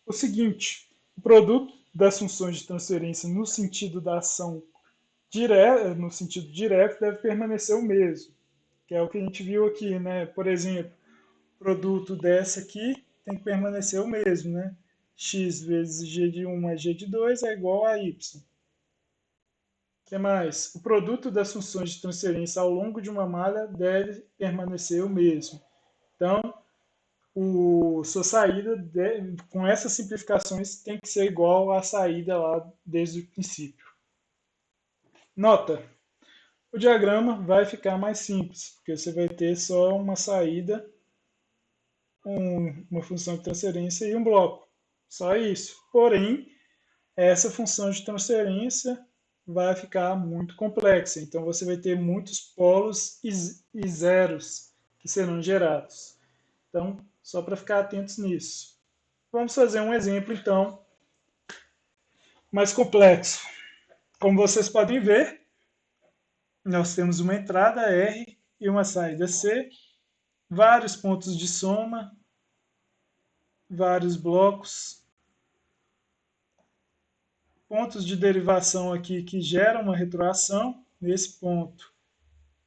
Speaker 1: o seguinte: o produto das funções de transferência no sentido da ação direta, no sentido direto, deve permanecer o mesmo, que é o que a gente viu aqui, né? Por exemplo, o produto dessa aqui tem que permanecer o mesmo, né? X vezes g de 1 mais g de 2 é igual a y. O que mais? O produto das funções de transferência ao longo de uma malha deve permanecer o mesmo. Então, sua saída, com essas simplificações, tem que ser igual à saída lá desde o princípio. Nota: o diagrama vai ficar mais simples, porque você vai ter só uma saída, uma função de transferência e um bloco. Só isso. Porém, essa função de transferência vai ficar muito complexa. Então, você vai ter muitos polos e zeros que serão gerados. Então, só para ficar atentos nisso. Vamos fazer um exemplo, então, mais complexo. Como vocês podem ver, nós temos uma entrada R e uma saída C, vários pontos de soma, vários blocos, pontos de derivação aqui que geram uma retroação nesse ponto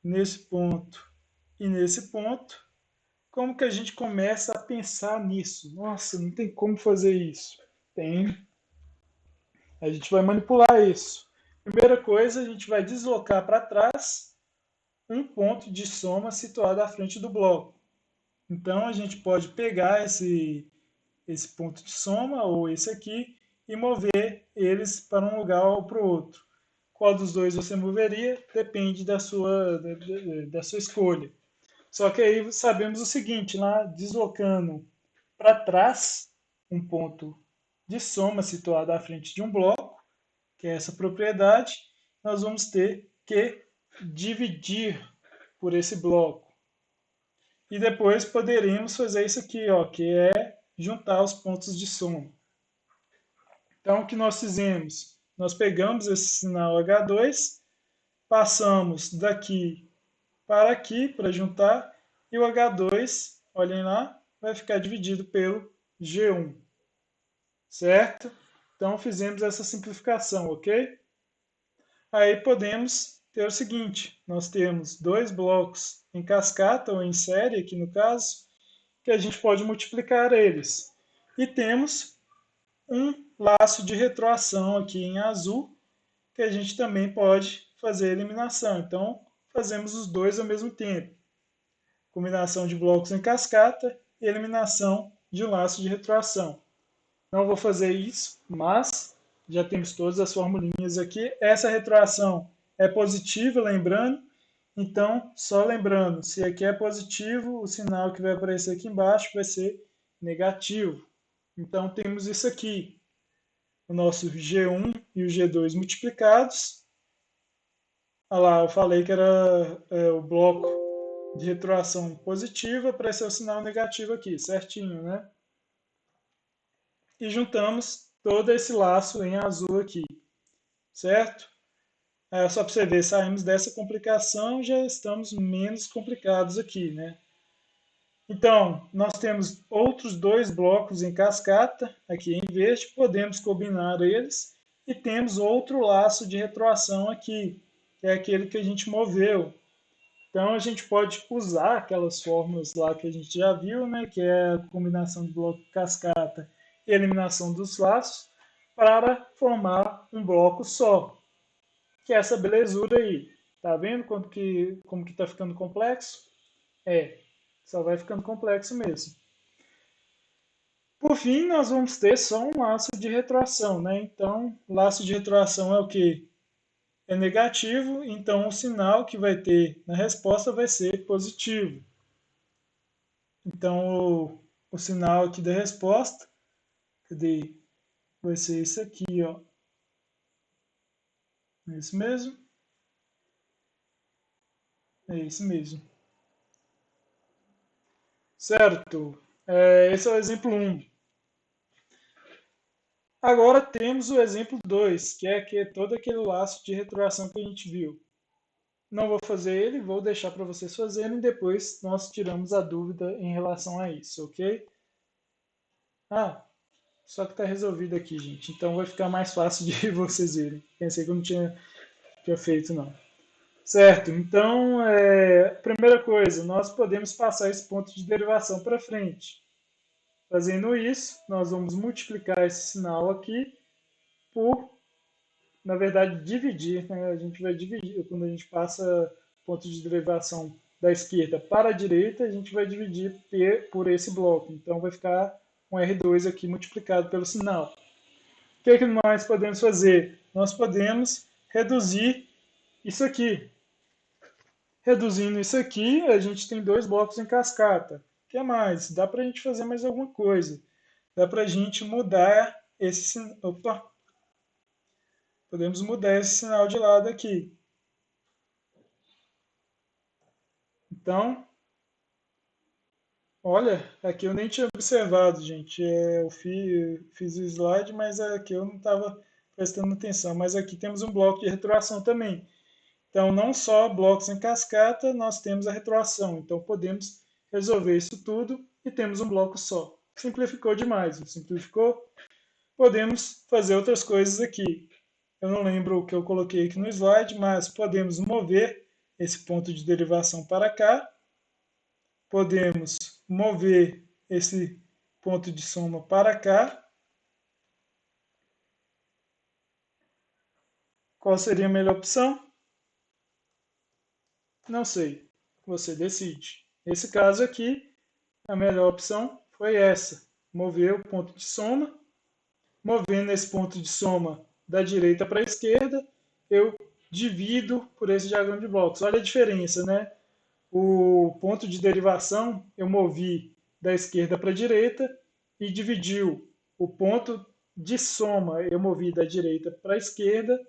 Speaker 1: e nesse ponto. Como que a gente começa a pensar nisso? Nossa, não tem como fazer isso. Tem. A gente vai manipular isso. Primeira coisa, a gente vai deslocar para trás um ponto de soma situado à frente do bloco. Então, a gente pode pegar esse ponto de soma, ou esse aqui, e mover eles para um lugar ou para o outro. Qual dos dois você moveria? Depende da sua escolha. Só que aí sabemos o seguinte, lá deslocando para trás um ponto de soma situado à frente de um bloco, que é essa propriedade, nós vamos ter que dividir por esse bloco. E depois poderíamos fazer isso aqui, ó, que é juntar os pontos de soma. Então, o que nós fizemos? Nós pegamos esse sinal H2, passamos daqui para aqui para juntar, e o H2, olhem lá, vai ficar dividido pelo G1, certo? Então, fizemos essa simplificação, ok? Aí podemos ter o seguinte, nós temos dois blocos em cascata, ou em série, aqui no caso, que a gente pode multiplicar eles. E temos um laço de retroação aqui em azul, que a gente também pode fazer a eliminação. Então, fazemos os dois ao mesmo tempo. Combinação de blocos em cascata e eliminação de laço de retroação. Não vou fazer isso, mas já temos todas as formulinhas aqui. Essa retroação é positiva, lembrando. Então, só lembrando, se aqui é positivo, o sinal que vai aparecer aqui embaixo vai ser negativo. Então, temos isso aqui, o nosso G1 e o G2 multiplicados. Olha lá, eu falei que era o bloco de retroação positiva, apareceu o sinal negativo aqui, certinho, né? E juntamos todo esse laço em azul aqui, certo? Só para você ver, saímos dessa complicação, já estamos menos complicados aqui, né? Então, nós temos outros dois blocos em cascata, aqui em verde, podemos combinar eles, e temos outro laço de retroação aqui, que é aquele que a gente moveu. Então, a gente pode usar aquelas fórmulas lá que a gente já viu, né, que é a combinação de bloco cascata e eliminação dos laços, para formar um bloco só, que é essa belezura aí. Tá vendo como que tá ficando complexo? Só vai ficando complexo mesmo. Por fim, nós vamos ter só um laço de retroação, né? Então, laço de retroação é o que? É negativo, então o sinal que vai ter na resposta vai ser positivo. Então, o sinal aqui da resposta, cadê? Vai ser esse aqui, ó. É isso mesmo? É isso mesmo. Certo. Esse é o exemplo 1. Agora temos o exemplo 2, que é todo aquele laço de retroação que a gente viu. Não vou fazer ele, vou deixar para vocês fazerem e depois nós tiramos a dúvida em relação a isso, ok? Ah, só que está resolvido aqui, gente. Então vai ficar mais fácil de vocês verem. Pensei que eu não tinha feito, não. Certo, então, primeira coisa, nós podemos passar esse ponto de derivação para frente. Fazendo isso, nós vamos multiplicar esse sinal aqui por, na verdade, dividir, né? A gente vai dividir, quando a gente passa ponto de derivação da esquerda para a direita, a gente vai dividir por esse bloco. Então, vai ficar um R2 aqui multiplicado pelo sinal. O que, é que nós podemos fazer? Nós podemos reduzir isso aqui. Reduzindo isso aqui, a gente tem dois blocos em cascata. O que mais? Dá para a gente fazer mais alguma coisa. Dá para a gente mudar esse... Opa! Podemos mudar esse sinal de lado aqui. Então, olha, aqui eu nem tinha observado, gente. Eu fiz o slide, mas aqui eu não estava prestando atenção. Mas aqui temos um bloco de retroação também. Então, não só blocos em cascata, nós temos a retroação. Então, podemos resolver isso tudo e temos um bloco só. Simplificou demais, não simplificou? Podemos fazer outras coisas aqui. Eu não lembro o que eu coloquei aqui no slide, mas podemos mover esse ponto de derivação para cá. Podemos mover esse ponto de soma para cá. Qual seria a melhor opção? Não sei. Você decide. Nesse caso aqui, a melhor opção foi essa. Mover o ponto de soma. Movendo esse ponto de soma da direita para a esquerda, eu divido por esse diagrama de blocos. Olha a diferença, né? O ponto de derivação eu movi da esquerda para a direita e dividiu. O ponto de soma eu movi da direita para a esquerda,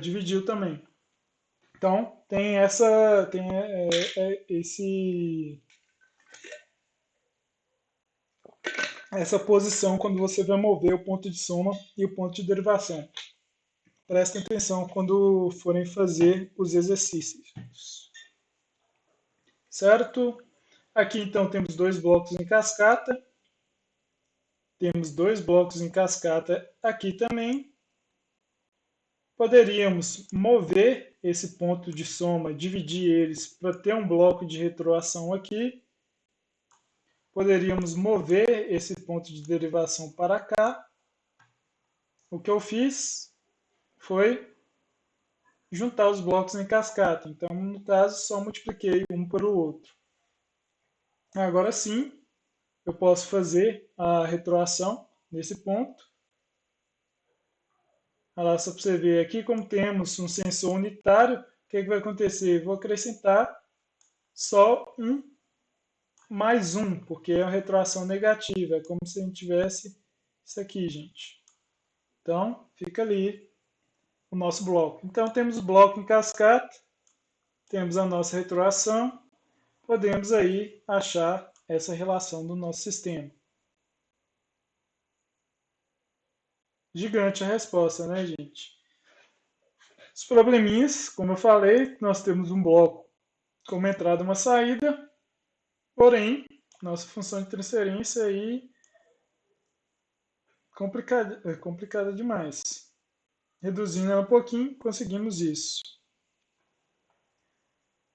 Speaker 1: dividiu também. Então tem essa posição quando você vai mover o ponto de soma e o ponto de derivação. Prestem atenção quando forem fazer os exercícios. Certo? Aqui então temos dois blocos em cascata. Temos dois blocos em cascata aqui também. Poderíamos mover esse ponto de soma, dividir eles para ter um bloco de retroação aqui. Poderíamos mover esse ponto de derivação para cá. O que eu fiz foi juntar os blocos em cascata. Então, no caso, só multipliquei um por o outro. Agora sim, eu posso fazer a retroação nesse ponto. Olha lá, só para você ver aqui, como temos um sensor unitário, o que vai acontecer? Vou acrescentar só um mais um, porque é uma retroação negativa. É como se a gente tivesse isso aqui, gente. Então, fica ali o nosso bloco. Então, temos o bloco em cascata, temos a nossa retroação, podemos aí achar essa relação do nosso sistema. Gigante a resposta, né, gente? Os probleminhas, como eu falei, nós temos um bloco com uma entrada e uma saída, porém, nossa função de transferência aí é complicada demais. Reduzindo ela um pouquinho, conseguimos isso.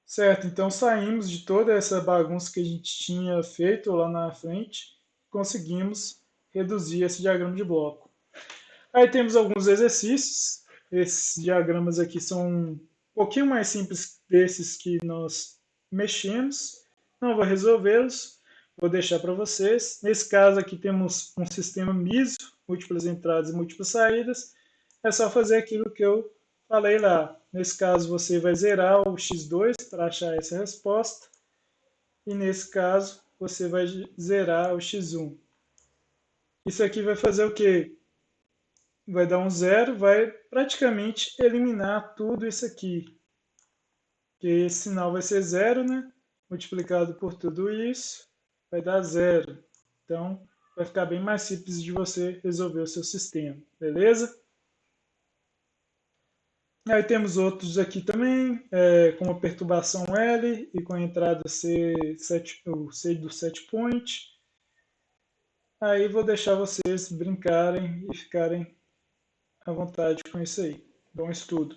Speaker 1: Certo, então saímos de toda essa bagunça que a gente tinha feito lá na frente, conseguimos reduzir esse diagrama de bloco. Aí temos alguns exercícios, esses diagramas aqui são um pouquinho mais simples desses que nós mexemos, não vou resolvê-los, vou deixar para vocês. Nesse caso aqui temos um sistema MISO, múltiplas entradas e múltiplas saídas, é só fazer aquilo que eu falei lá. Nesse caso, você vai zerar o x2 para achar essa resposta. E nesse caso, você vai zerar o x1. Isso aqui vai fazer o quê? Vai dar um zero, vai praticamente eliminar tudo isso aqui. Porque esse sinal vai ser zero, né? Multiplicado por tudo isso, vai dar zero. Então, vai ficar bem mais simples de você resolver o seu sistema, beleza? Aí temos outros aqui também, com a perturbação L e com a entrada o C do set point. Aí vou deixar vocês brincarem e ficarem à vontade com isso aí. Bom estudo.